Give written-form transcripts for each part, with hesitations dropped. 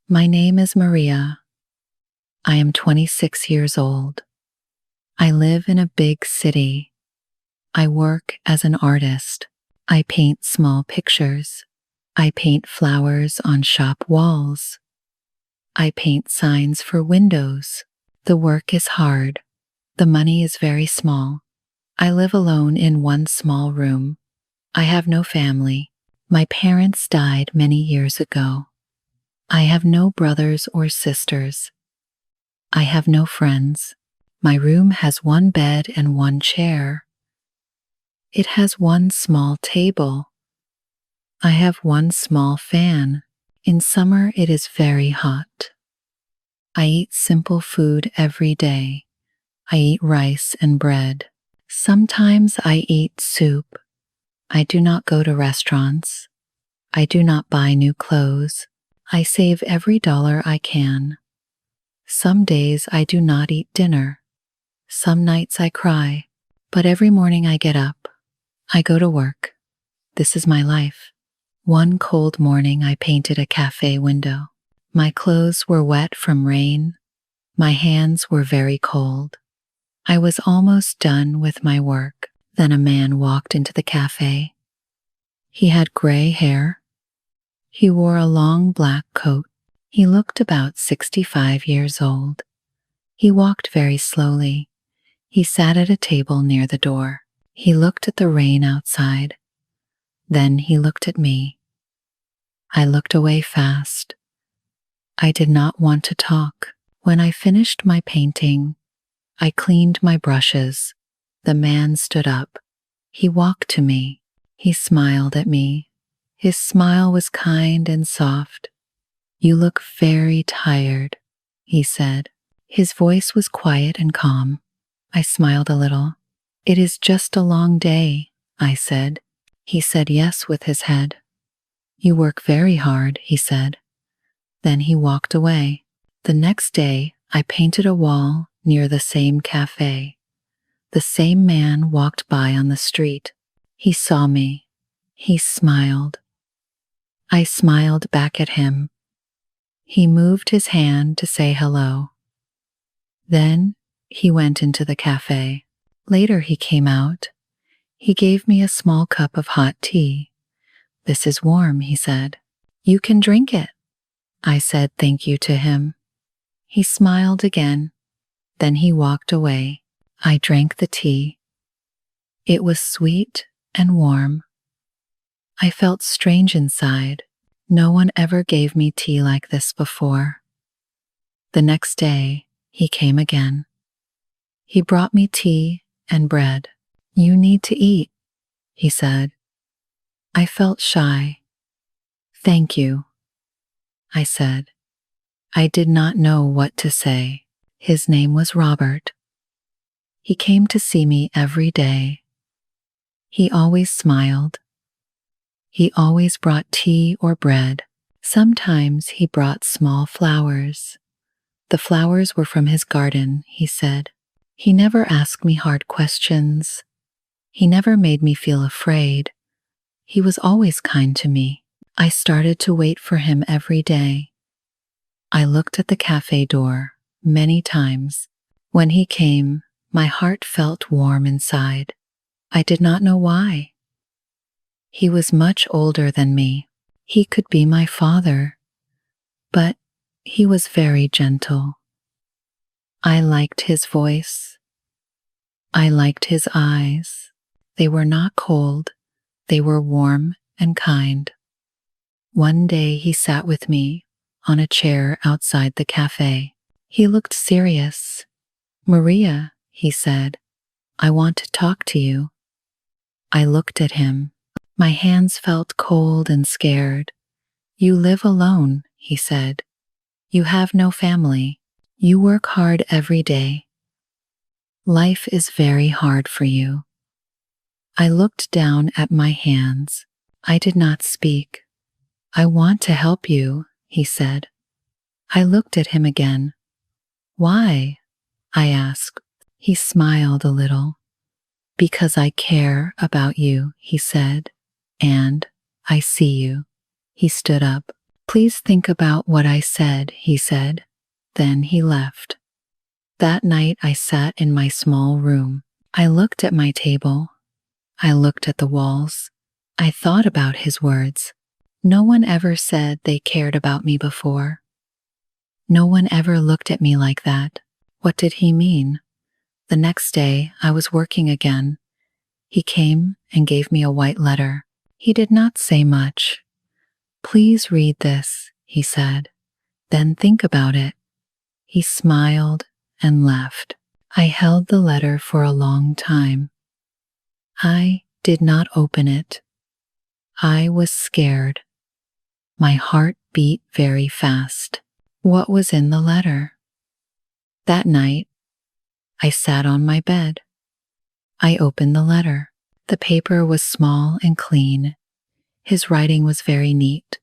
My name is Maria. I am 26 years old. I live in a big city. I work as an artist. I paint small pictures. I paint flowers on shop walls. I paint signs for windows. The work is hard. The money is very small. I live alone in one small room. I have no family. My parents died many years ago. I have no brothers or sisters. I have no friends. My room has one bed and one chair. It has one small table. I have one small fan. In summer it is very hot. I eat simple food every day. I eat rice and bread. Sometimes I eat soup. I do not go to restaurants. I do not buy new clothes. I save every dollar I can. Some days I do not eat dinner. Some nights I cry, but every morning I get up. I go to work. This is my life. One cold morning I painted a cafe window. My clothes were wet from rain. My hands were very cold. I was almost done with my work. Then a man walked into the cafe. He had gray hair. He wore a long black coat. He looked about 65 years old. He walked very slowly. He sat at a table near the door. He looked at the rain outside. Then he looked at me. I looked away fast. I did not want to talk. When I finished my painting, I cleaned my brushes. The man stood up. He walked to me. He smiled at me. His smile was kind and soft. "You look very tired," he said. His voice was quiet and calm. I smiled a little. "It is just a long day," I said. He said yes with his head. "You work very hard," he said. Then he walked away. The next day, I painted a wall near the same cafe. The same man walked by on the street. He saw me. He smiled. I smiled back at him. He moved his hand to say hello. Then he went into the cafe. Later he came out. He gave me a small cup of hot tea. "This is warm," he said. "You can drink it." I said thank you to him. He smiled again. Then he walked away. I drank the tea. It was sweet and warm. I felt strange inside. No one ever gave me tea like this before. The next day, he came again. He brought me tea and bread. "You need to eat," he said. I felt shy. "Thank you," I said. I did not know what to say. His name was Robert. He came to see me every day. He always smiled. He always brought tea or bread. Sometimes he brought small flowers. The flowers were from his garden, he said. He never asked me hard questions. He never made me feel afraid. He was always kind to me. I started to wait for him every day. I looked at the cafe door many times. When he came, my heart felt warm inside. I did not know why. He was much older than me. He could be my father, but he was very gentle. I liked his voice. I liked his eyes. They were not cold. They were warm and kind. One day he sat with me on a chair outside the cafe. He looked serious. "Maria," he said, "I want to talk to you." I looked at him. My hands felt cold and scared. "You live alone," he said. "You have no family. You work hard every day. Life is very hard for you." I looked down at my hands. I did not speak. "I want to help you," he said. I looked at him again. "Why?" I asked. He smiled a little. "Because I care about you," he said, "and I see you." He stood up. Please think about what I said, he said. Then he left. That night I sat in my small room. I looked at my table. I looked at the walls. I thought about his words. No one ever said they cared about me before. No one ever looked at me like that. What did he mean? The next day I was working again. He came and gave me a white letter. He did not say much. Please read this, he said. Then think about it. He smiled and left. I held the letter for a long time. I did not open it. I was scared. My heart beat very fast. What was in the letter? That night, I sat on my bed. I opened the letter. The paper was small and clean. His writing was very neat.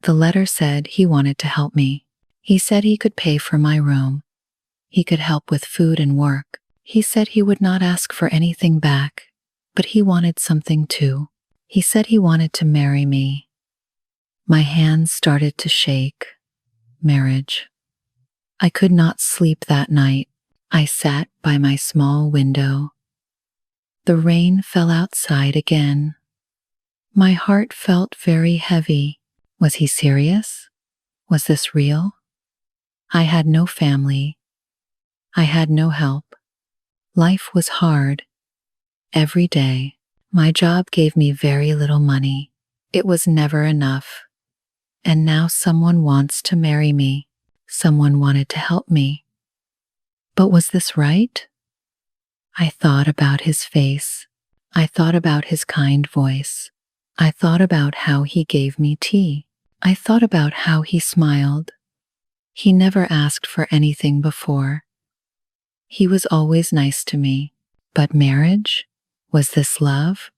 The letter said he wanted to help me. He said he could pay for my room. He could help with food and work. He said he would not ask for anything back, but he wanted something too. He said he wanted to marry me. My hands started to shake. Marriage. I could not sleep that night. I sat by my small window. The rain fell outside again. My heart felt very heavy. Was he serious? Was this real? I had no family. I had no help. Life was hard. Every day, my job gave me very little money. It was never enough. And now someone wants to marry me. Someone wanted to help me. But was this right? I thought about his face. I thought about his kind voice. I thought about how he gave me tea. I thought about how he smiled. He never asked for anything before. He was always nice to me. But marriage? Was this love?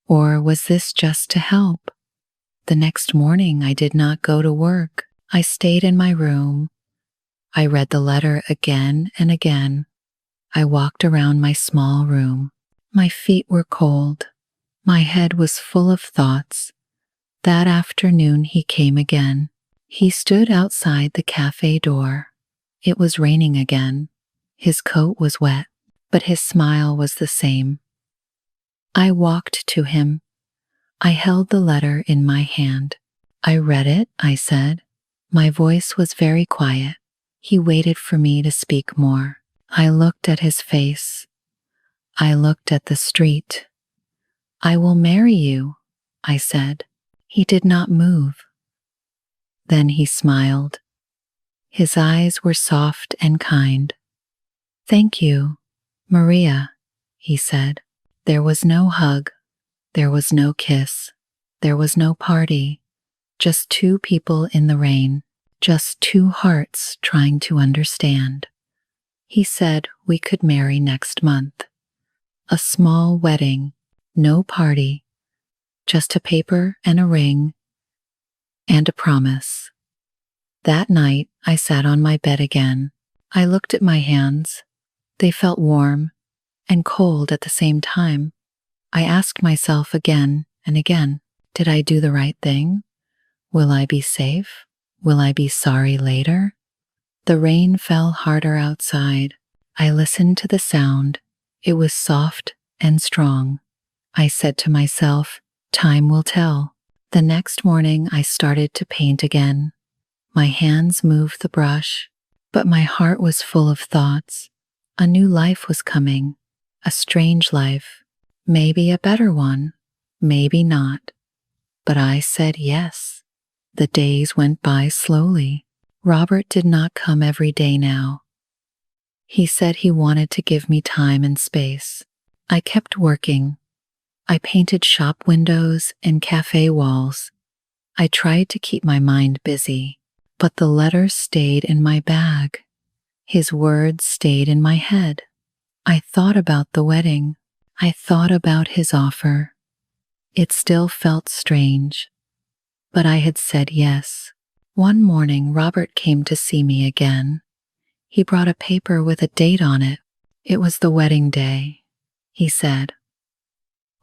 Or was this just to help? The next morning I did not go to work. I stayed in my room. I read the letter again and again. I walked around my small room. My feet were cold. My head was full of thoughts. That afternoon he came again. He stood outside the cafe door. It was raining again. His coat was wet, but his smile was the same. I walked to him. I held the letter in my hand. I read it, I said. My voice was very quiet. He waited for me to speak more. I looked at his face. I looked at the street. I will marry you, I said. He did not move. Then he smiled. His eyes were soft and kind. Thank you, Maria, he said. There was no hug. There was no kiss. There was no party. Just two people in the rain. Just two hearts trying to understand. He said we could marry next month. A small wedding, no party, just a paper and a ring, and a promise. That night, I sat on my bed again. I looked at my hands. They felt warm and cold at the same time. I asked myself again and again, did I do the right thing? Will I be safe? Will I be sorry later? The rain fell harder outside. I listened to the sound. It was soft and strong. I said to myself, time will tell. The next morning I started to paint again. My hands moved the brush, but my heart was full of thoughts. A new life was coming, a strange life, maybe a better one, maybe not. But I said yes. The days went by slowly. Robert did not come every day now. He said he wanted to give me time and space. I kept working. I painted shop windows and cafe walls. I tried to keep my mind busy, but the letters stayed in my bag. His words stayed in my head. I thought about the wedding. I thought about his offer. It still felt strange, but I had said yes. One morning, Robert came to see me again. He brought a paper with a date on it. It was the wedding day. He said,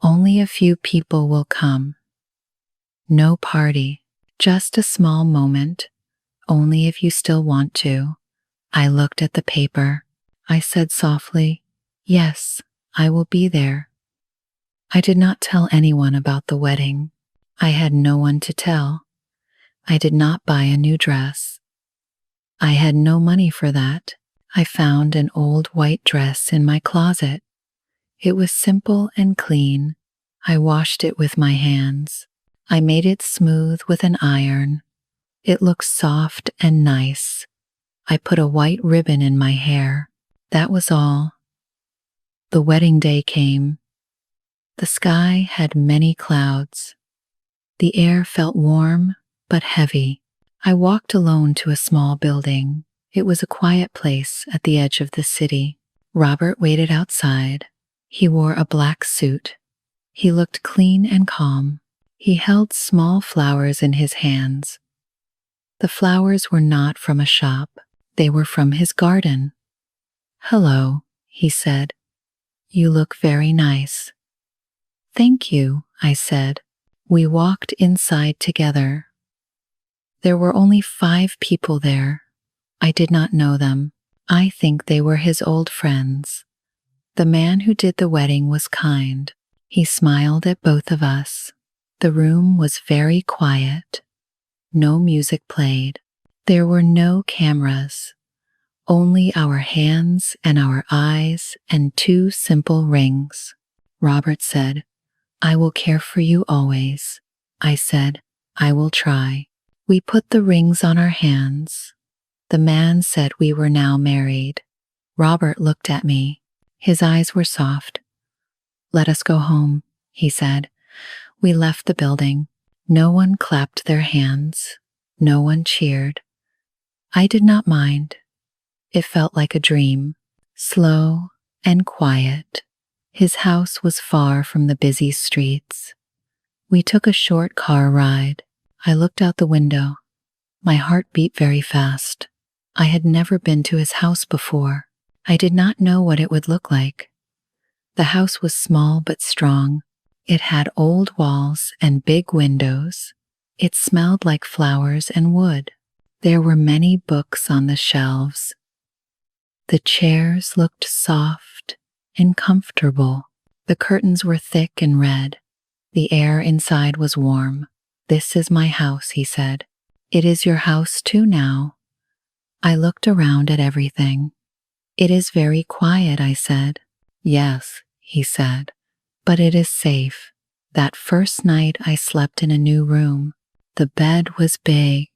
only a few people will come. No party, Just a small moment, only if you still want to. I looked at the paper. I said softly, "Yes, I will be there." I did not tell anyone about the wedding. I had no one to tell. I did not buy a new dress. I had no money for that. I found an old white dress in my closet. It was simple and clean. I washed it with my hands. I made it smooth with an iron. It looked soft and nice. I put a white ribbon in my hair. That was all. The wedding day came. The sky had many clouds. The air felt warm but heavy. I walked alone to a small building. It was a quiet place at the edge of the city. Robert waited outside. He wore a black suit. He looked clean and calm. He held small flowers in his hands. The flowers were not from a shop. They were from his garden. "Hello," he said. "You look very nice." "Thank you," I said. We walked inside together. There were only 5 people there. I did not know them. I think they were his old friends. The man who did the wedding was kind. He smiled at both of us. The room was very quiet. No music played. There were no cameras. Only our hands and our eyes and 2 simple rings. Robert said, "I will care for you always." I said, "I will try." We put the rings on our hands. The man said we were now married. Robert looked at me. His eyes were soft. "Let us go home," he said. We left the building. No one clapped their hands. No one cheered. I did not mind. It felt like a dream, slow and quiet. His house was far from the busy streets. We took a short car ride. I looked out the window. My heart beat very fast. I had never been to his house before. I did not know what it would look like. The house was small but strong. It had old walls and big windows. It smelled like flowers and wood. There were many books on the shelves. The chairs looked soft and comfortable. The curtains were thick and red. The air inside was warm. "This is my house," he said. "It is your house too now." I looked around at everything. "It is very quiet," I said. "Yes," he said, "but it is safe." That first night I slept in a new room. The bed was big.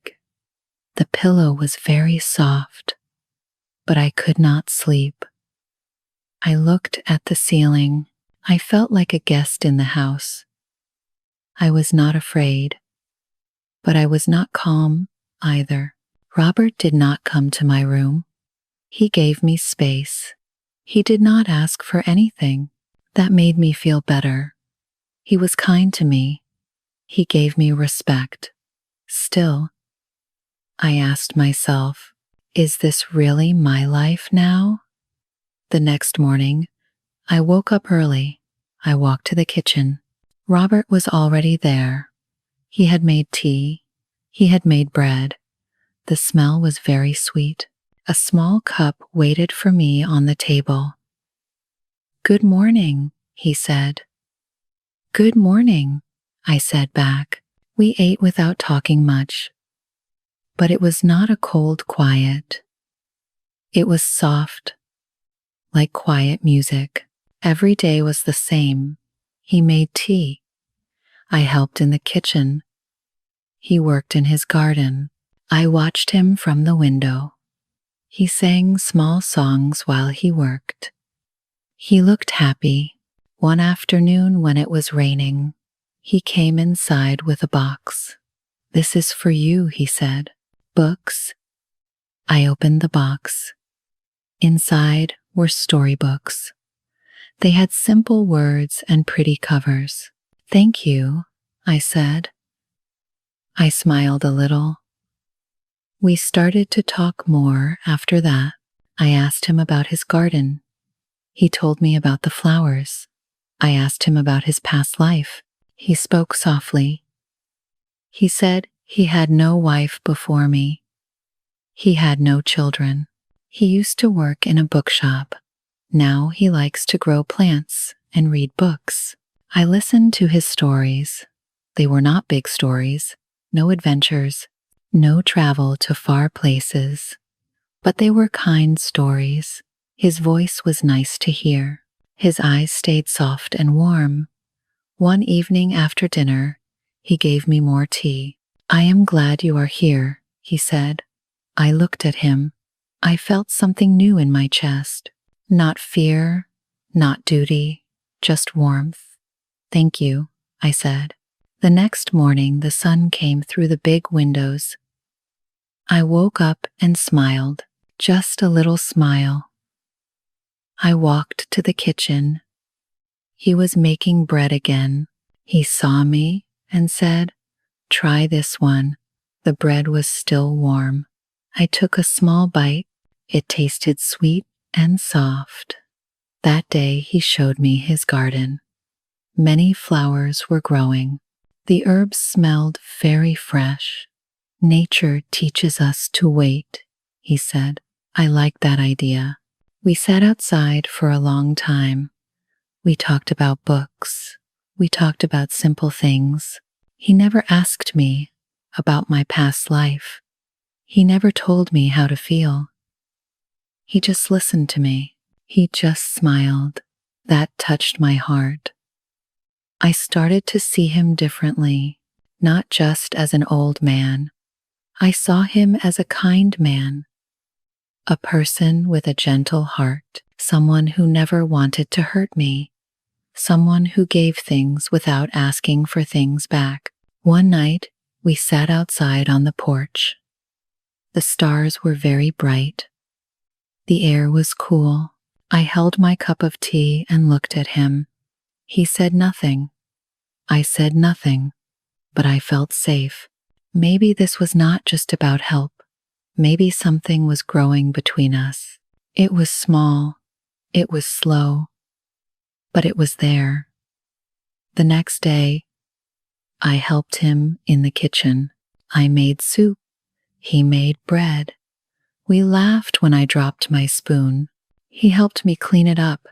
The pillow was very soft, but I could not sleep. I looked at the ceiling. I felt like a guest in the house. I was not afraid, but I was not calm either. Robert did not come to my room. He gave me space. He did not ask for anything. That made me feel better. He was kind to me. He gave me respect. Still, I asked myself, is this really my life now? The next morning, I woke up early. I walked to the kitchen. Robert was already there. He had made tea. He had made bread. The smell was very sweet. A small cup waited for me on the table. "Good morning," he said. "Good morning," I said back. We ate without talking much. But it was not a cold quiet. It was soft, like quiet music. Every day was the same. He made tea. I helped in the kitchen. He worked in his garden. I watched him from the window. He sang small songs while he worked. He looked happy. One afternoon when it was raining, he came inside with a box. "This is for you," he said. "Books." I opened the box. Inside were storybooks. They had simple words and pretty covers. "Thank you," I said. I smiled a little. We started to talk more after that. I asked him about his garden. He told me about the flowers. I asked him about his past life. He spoke softly. He said He had no wife before me. He had no children. He used to work in a bookshop. Now he likes to grow plants and read books. I listened to his stories. They were not big stories, no adventures, no travel to far places. But they were kind stories. His voice was nice to hear. His eyes stayed soft and warm. One evening after dinner, he gave me more tea. "I am glad you are here," he said. I looked at him. I felt something new in my chest. Not fear, not duty, just warmth. "Thank you," I said. The next morning, the sun came through the big windows. I woke up and smiled, just a little smile. I walked to the kitchen. He was making bread again. He saw me and said, "Try this one." The bread was still warm. I took a small bite. It tasted sweet and soft. That day he showed me his garden. Many flowers were growing. The herbs smelled very fresh. "Nature teaches us to wait," he said. I liked that idea. We sat outside for a long time. We talked about books. We talked about simple things. He never asked me about my past life. He never told me how to feel. He just listened to me. He just smiled. That touched my heart. I started to see him differently, not just as an old man. I saw him as a kind man, a person with a gentle heart, someone who never wanted to hurt me, someone who gave things without asking for things back. One night, we sat outside on the porch. The stars were very bright. The air was cool. I held my cup of tea and looked at him. He said nothing. I said nothing, but I felt safe. Maybe this was not just about help. Maybe something was growing between us. It was small. It was slow. But it was there. The next day, I helped him in the kitchen. I made soup. He made bread. We laughed when I dropped my spoon. He helped me clean it up.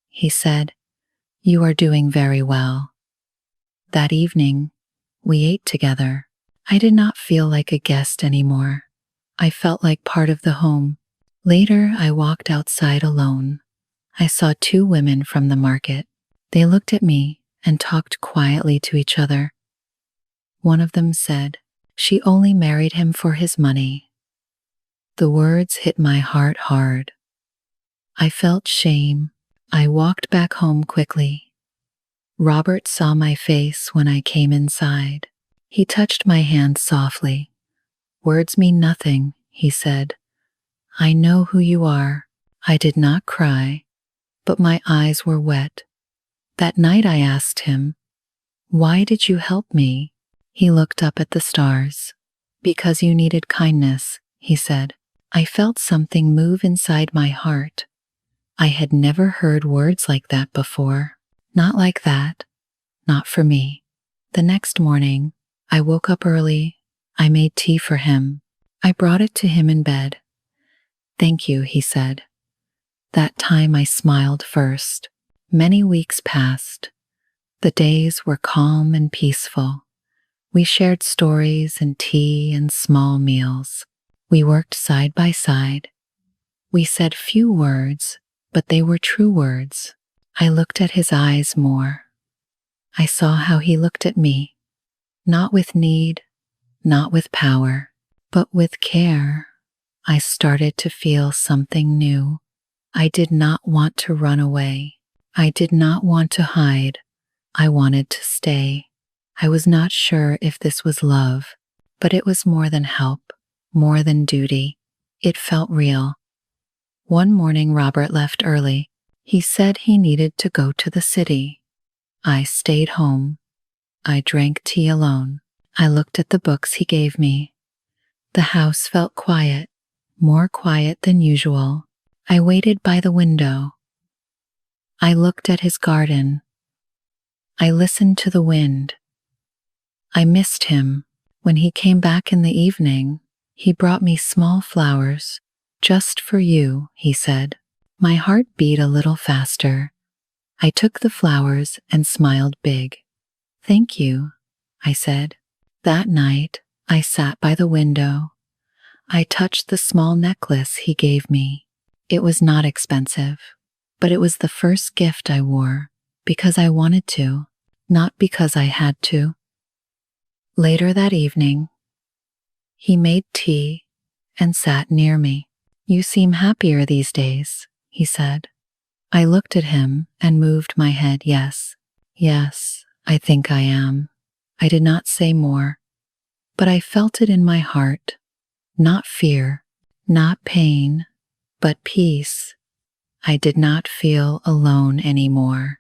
He said, "You are doing very well." That evening, we ate together. I did not feel like a guest anymore. I felt like part of the home. Later, I walked outside alone. I saw two women from the market. They looked at me and talked quietly to each other. One of them said, "She only married him for his money." The words hit my heart hard. I felt shame. I walked back home quickly. Robert saw my face when I came inside. He touched my hand softly. "Words mean nothing," he said. "I know who you are." I did not cry, but my eyes were wet. That night I asked him, "Why did you help me?" He looked up at the stars. "Because you needed kindness," he said. I felt something move inside my heart. I had never heard words like that before. Not like that. Not for me. The next morning, I woke up early. I made tea for him. I brought it to him in bed. "Thank you," he said. That time I smiled first. Many weeks passed. The days were calm and peaceful. We shared stories and tea and small meals. We worked side by side. We said few words, but they were true words. I looked at his eyes more. I saw how he looked at me, not with need, not with power, but with care. I started to feel something new. I did not want to run away. I did not want to hide. I wanted to stay. I was not sure if this was love, but it was more than help, more than duty. It felt real. One morning, Robert left early. He said he needed to go to the city. I stayed home. I drank tea alone. I looked at the books he gave me. The house felt quiet, more quiet than usual. I waited by the window. I looked at his garden. I listened to the wind. I missed him. When he came back in the evening, he brought me small flowers. Just for you, he said. My heart beat a little faster. I took the flowers and smiled big. Thank you, I said. That night, I sat by the window. I touched the small necklace he gave me. It was not expensive, but it was the first gift I wore because I wanted to, not because I had to. Later that evening, he made tea and sat near me. You seem happier these days, he said. I looked at him and moved my head. Yes, I think I am. I did not say more, but I felt it in my heart. Not fear, not pain, but peace. I did not feel alone anymore.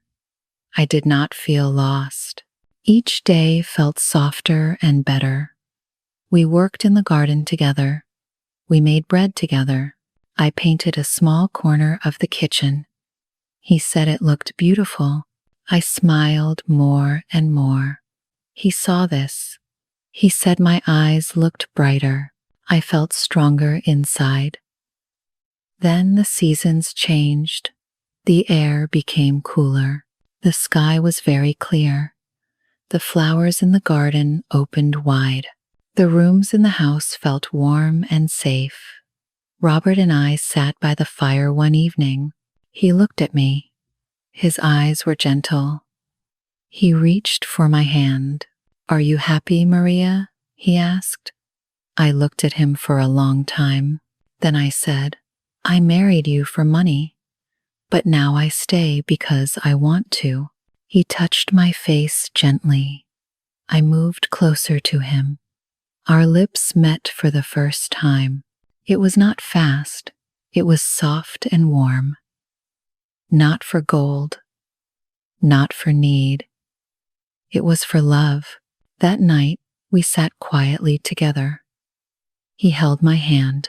I did not feel lost. Each day felt softer and better. We worked in the garden together. We made bread together. I painted a small corner of the kitchen. He said it looked beautiful. I smiled more and more. He saw this. He said my eyes looked brighter. I felt stronger inside. Then the seasons changed. The air became cooler. The sky was very clear. The flowers in the garden opened wide. The rooms in the house felt warm and safe. Robert and I sat by the fire one evening. He looked at me. His eyes were gentle. He reached for my hand. Are you happy, Maria? He asked. I looked at him for a long time. Then I said, I married you for money, but now I stay because I want to. He touched my face gently. I moved closer to him. Our lips met for the first time. It was not fast. It was soft and warm. Not for gold. Not for need. It was for love. That night, we sat quietly together. He held my hand.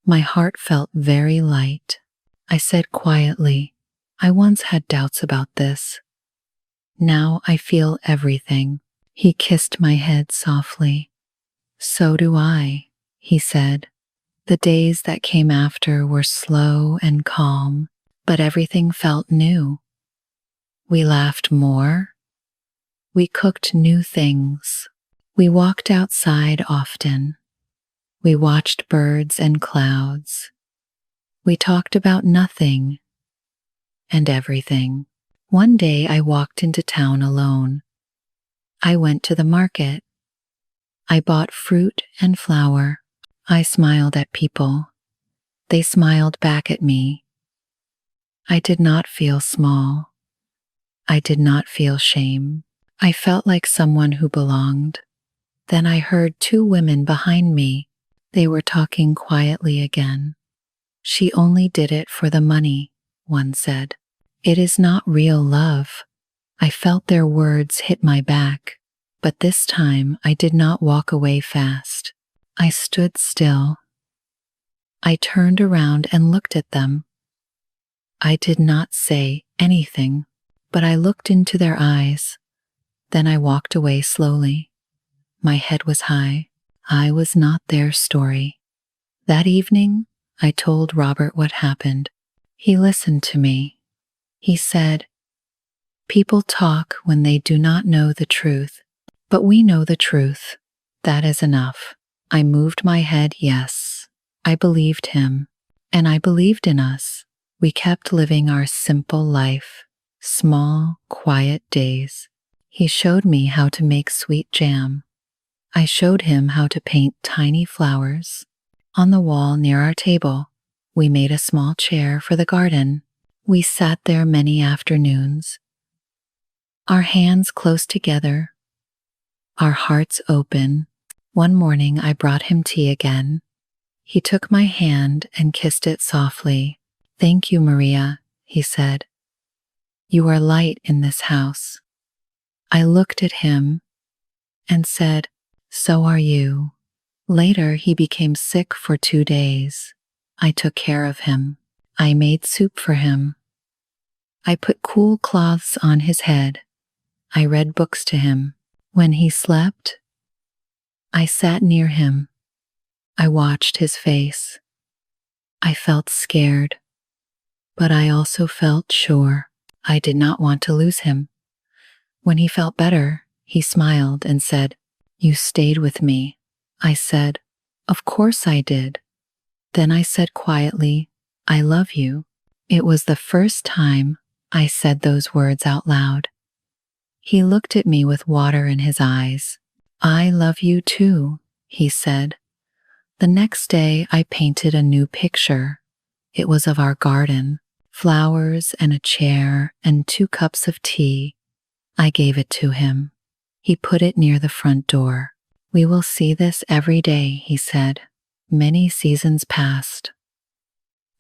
My heart felt very light. I said quietly, I once had doubts about this. Now I feel everything. He kissed my head softly. So do I, he said. The days that came after were slow and calm, but everything felt new. We laughed more. We cooked new things. We walked outside often. We watched birds and clouds. We talked about nothing and everything. One day I walked into town alone. I went to the market. I bought fruit and flour. I smiled at people. They smiled back at me. I did not feel small. I did not feel shame. I felt like someone who belonged. Then I heard two women behind me. They were talking quietly again. She only did it for the money, one said. It is not real love. I felt their words hit my back, but this time I did not walk away fast. I stood still. I turned around and looked at them. I did not say anything, but I looked into their eyes. Then I walked away slowly. My head was high. I was not their story. That evening, I told Robert what happened. He listened to me. He said, people talk when they do not know the truth, but we know the truth. That is enough. I moved my head, yes. I believed him, and I believed in us. We kept living our simple life, small, quiet days. He showed me how to make sweet jam. I showed him how to paint tiny flowers. On the wall near our table, we made a small chair for the garden. We sat there many afternoons, our hands close together, our hearts open. One morning I brought him tea again. He took my hand and kissed it softly. Thank you, Maria, he said. You are light in this house. I looked at him and said, so are you. Later, he became sick for 2 days. I took care of him. I made soup for him. I put cool cloths on his head. I read books to him. When he slept, I sat near him. I watched his face. I felt scared, but I also felt sure. I did not want to lose him. When he felt better, he smiled and said, "You stayed with me." I said, "Of course I did." Then I said quietly, "I love you." It was the first time I said those words out loud. He looked at me with water in his eyes. "I love you too," he said. The next day I painted a new picture. It was of our garden, flowers and a chair and 2 cups of tea. I gave it to him. He put it near the front door. "We will see this every day," he said. Many seasons passed.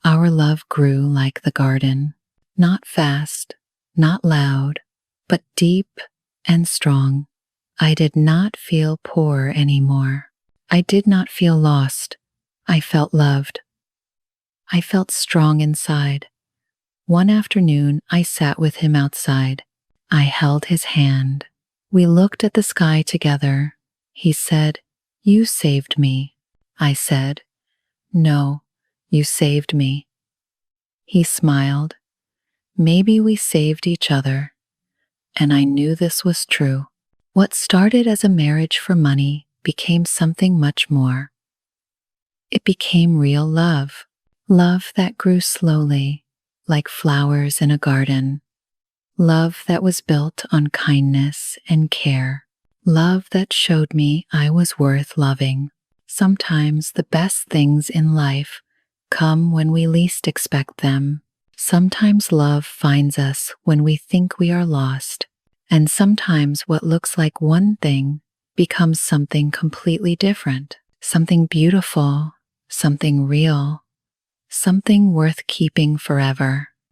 Our love grew like the garden, not fast, not loud, but deep and strong. I did not feel poor anymore. I did not feel lost. I felt loved. I felt strong inside. One afternoon, I sat with him outside. I held his hand. We looked at the sky together. He said, "You saved me." I said, "No, you saved me." He smiled. Maybe we saved each other. And I knew this was true. What started as a marriage for money became something much more. It became real love. Love that grew slowly, like flowers in a garden. Love that was built on kindness and care. Love that showed me I was worth loving. Sometimes the best things in life come when we least expect them. Sometimes love finds us when we think we are lost. And sometimes what looks like one thing becomes something completely different. Something beautiful, something real, something worth keeping forever.